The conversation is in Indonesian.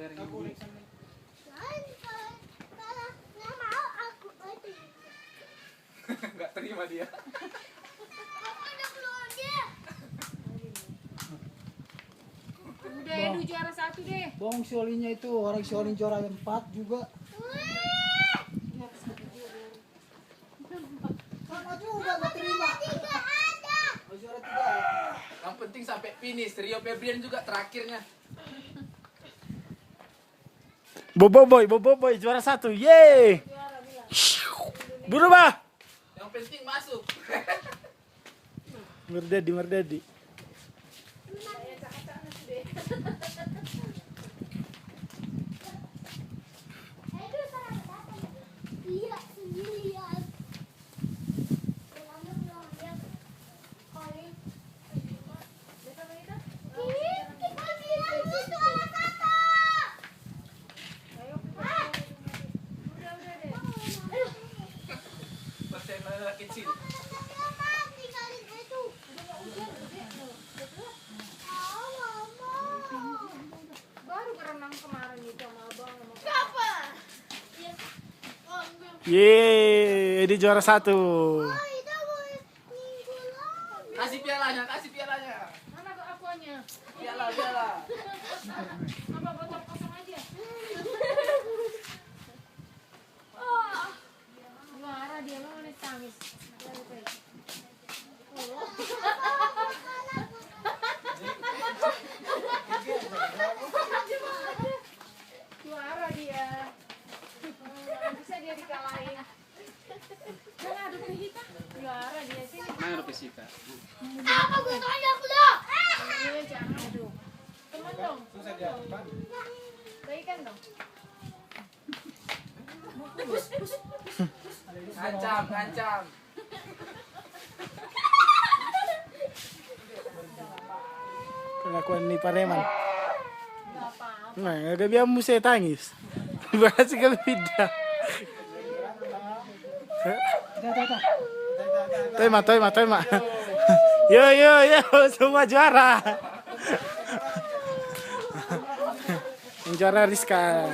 Nggak terima dia. Udah Edu juara 1 deh. Bong Siolinya itu orang Siolin juara 4 juga. Sama juga nggak terima. Oh, juara 3 ya. Yang penting sampai finish. Rio Febrian juga terakhirnya. Boboiboy juara 1. Yeay. Berubah. Yang penting masuk. Merdedi. Persen kecil. Baru berenang kemarin itu sama abang. Yeay, di juara 1. Kasih pialanya. Mana akuannya? Piala. Apa botol kosong aja? Juara dia mau nangis. Juara dia. Bisa dia dikalahin. Jangan adu kita. Juara dia sih. Main Pesika. Apa gue tanya aku dong? Iya jangan adu. Temen dong. Susah dia. Baikan dong. Ngancam. Pengakuan ni Pareman. Gak apa-apa. Nah, agak biar musik tangis. Bahas kalau beda. Tema. Yo, semua juara. Yang juara Rizka.